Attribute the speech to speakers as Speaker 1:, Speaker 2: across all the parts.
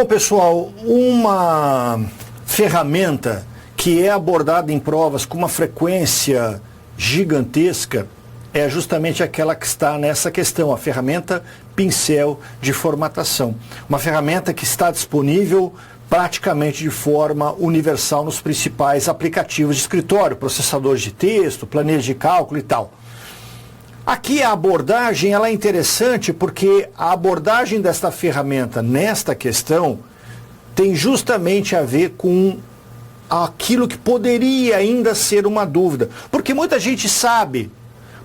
Speaker 1: Bom, pessoal, uma ferramenta que é abordada em provas com uma frequência gigantesca é justamente aquela que está nessa questão, a ferramenta pincel de formatação. Uma ferramenta que está disponível praticamente de forma universal nos principais aplicativos de escritório, processadores de texto, planilhas de cálculo e tal. Aqui a abordagem ela é interessante porque a abordagem desta ferramenta nesta questão tem justamente a ver com aquilo que poderia ainda ser uma dúvida. Porque muita gente sabe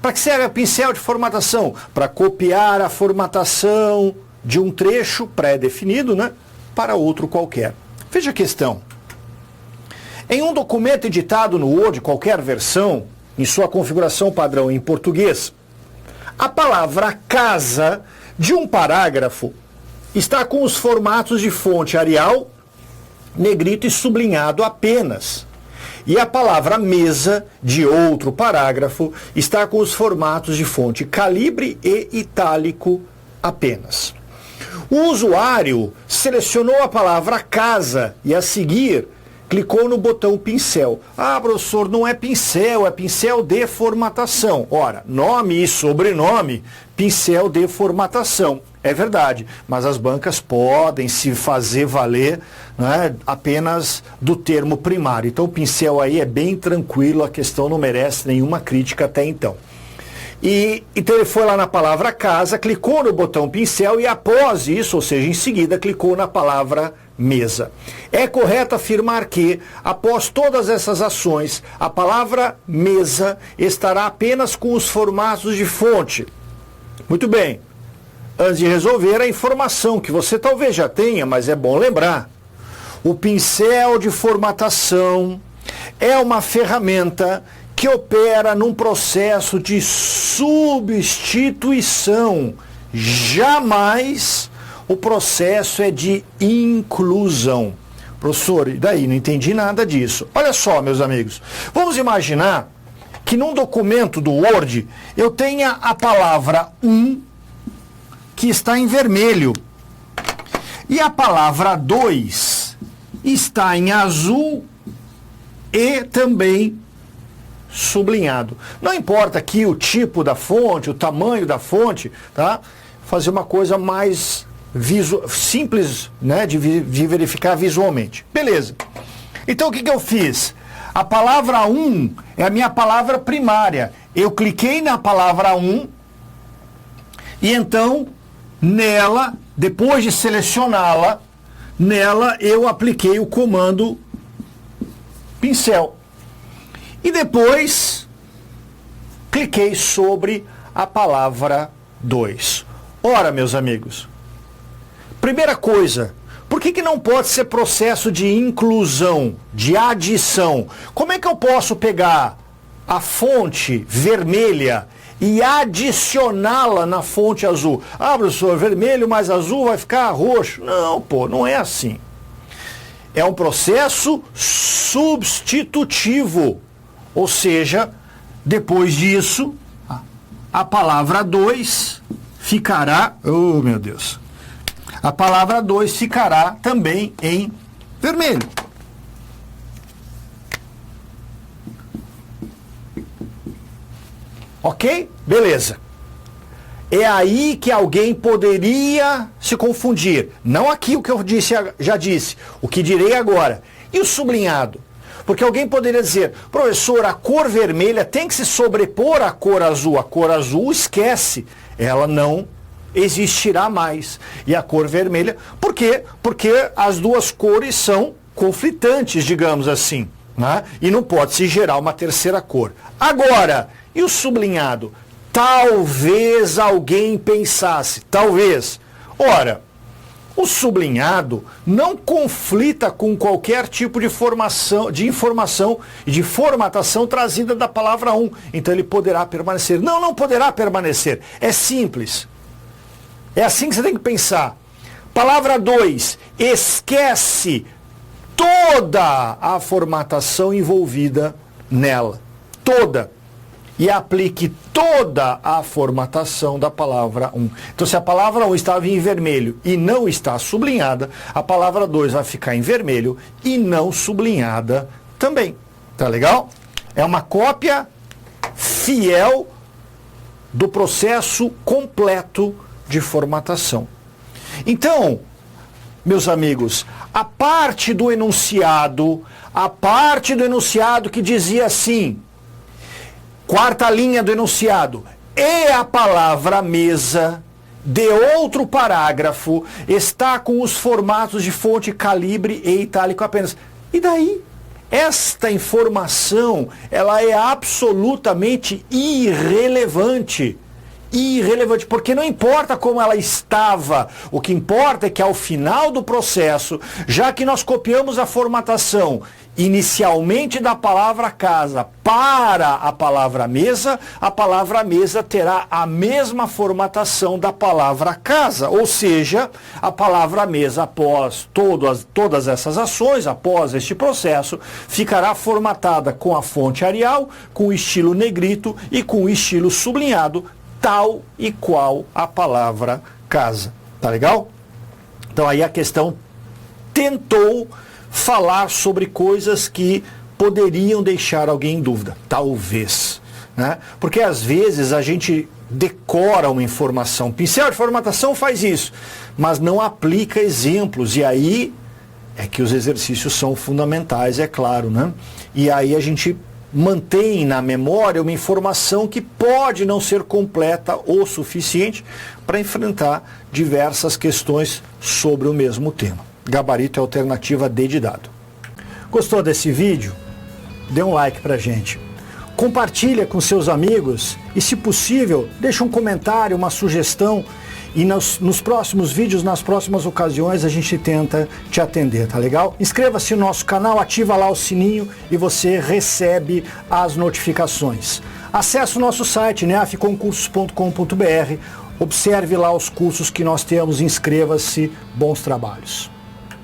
Speaker 1: para que serve a pincel de formatação? Para copiar a formatação de um trecho pré-definido, né, para outro qualquer. Veja a questão. Em um documento editado no Word, qualquer versão, em sua configuração padrão em português, a palavra casa de um parágrafo está com os formatos de fonte Arial, negrito e sublinhado apenas. E a palavra mesa de outro parágrafo está com os formatos de fonte calibre e itálico apenas. O usuário selecionou a palavra casa e a seguir clicou no botão pincel. Ah, professor, não é pincel de formatação. Ora, nome e sobrenome, pincel de formatação. É verdade, mas as bancas podem se fazer valer, né, apenas do termo primário. Então o pincel aí é bem tranquilo, a questão não merece nenhuma crítica até então. Então ele foi lá na palavra casa, clicou no botão pincel e após isso, ou seja, em seguida, clicou na palavra mesa. É correto afirmar que, após todas essas ações, a palavra mesa estará apenas com os formatos de fonte. Muito bem. Antes de resolver, a informação que você talvez já tenha, mas é bom lembrar. O pincel de formatação é uma ferramenta que opera num processo de substituição. Jamais o processo é de inclusão. Professor, e daí? Não entendi nada disso. Olha só, meus amigos. Vamos imaginar que num documento do Word eu tenha a palavra que está em vermelho. E a palavra 2 está em azul e também sublinhado. Não importa aqui o tipo da fonte, o tamanho da fonte, tá? Fazer uma coisa mais simples, né, de verificar visualmente. Beleza. Então o que eu fiz? A palavra é a minha palavra primária. Eu cliquei na palavra e então nela, depois de selecioná-la, nela eu apliquei o comando pincel. E depois cliquei sobre a palavra 2. Ora, meus amigos, primeira coisa, por que não pode ser processo de inclusão, de adição? Como é que eu posso pegar a fonte vermelha e adicioná-la na fonte azul? Ah, professor, vermelho mais azul vai ficar roxo. Não, pô, não é assim. É um processo substitutivo. Ou seja, depois disso, a palavra 2 ficará... Oh, meu Deus! A palavra 2 ficará também em vermelho. Ok? Beleza. É aí que alguém poderia se confundir. Não aqui o que eu já disse, o que direi agora. E o sublinhado? Porque alguém poderia dizer, professor, a cor vermelha tem que se sobrepor à cor azul. A cor azul, esquece, ela não existirá mais. E a cor vermelha, por quê? Porque as duas cores são conflitantes, digamos assim, né? E não pode se gerar uma terceira cor. Agora, e o sublinhado? Talvez alguém pensasse, talvez. Ora, o sublinhado não conflita com qualquer tipo de informação e de formatação trazida da palavra Então ele poderá permanecer. Não poderá permanecer. É simples. É assim que você tem que pensar. Palavra 2, esquece toda a formatação envolvida nela. Toda. e aplique toda a formatação da palavra 1. Então, se a palavra 1 estava em vermelho e não está sublinhada, a palavra 2 vai ficar em vermelho e não sublinhada também. Tá legal? É uma cópia fiel do processo completo de formatação. Então, meus amigos, a parte do enunciado que dizia assim, quarta linha do enunciado, e a palavra mesa de outro parágrafo está com os formatos de fonte, calibre e itálico apenas. E daí? Esta informação, ela é absolutamente irrelevante. Irrelevante, porque não importa como ela estava, o que importa é que ao final do processo, já que nós copiamos a formatação inicialmente da palavra casa para a palavra mesa terá a mesma formatação da palavra casa, ou seja, a palavra mesa após todas essas ações, após este processo, ficará formatada com a fonte Arial, com o estilo negrito e com o estilo sublinhado, tal e qual a palavra casa. Tá legal? Então aí a questão tentou falar sobre coisas que poderiam deixar alguém em dúvida. Talvez. Né? Porque às vezes a gente decora uma informação. Pincel de formatação faz isso, mas não aplica exemplos. E aí é que os exercícios são fundamentais, é claro. Né? E aí a gente mantém na memória uma informação que pode não ser completa o suficiente para enfrentar diversas questões sobre o mesmo tema. Gabarito é a alternativa D de dado. Gostou desse vídeo? Dê um like pra gente. Compartilha com seus amigos e, se possível, deixa um comentário, uma sugestão e nos próximos vídeos, nas próximas ocasiões, a gente tenta te atender, tá legal? Inscreva-se no nosso canal, ativa lá o sininho e você recebe as notificações. Acesse o nosso site, neafconcursos.com.br, observe lá os cursos que nós temos, inscreva-se, bons trabalhos.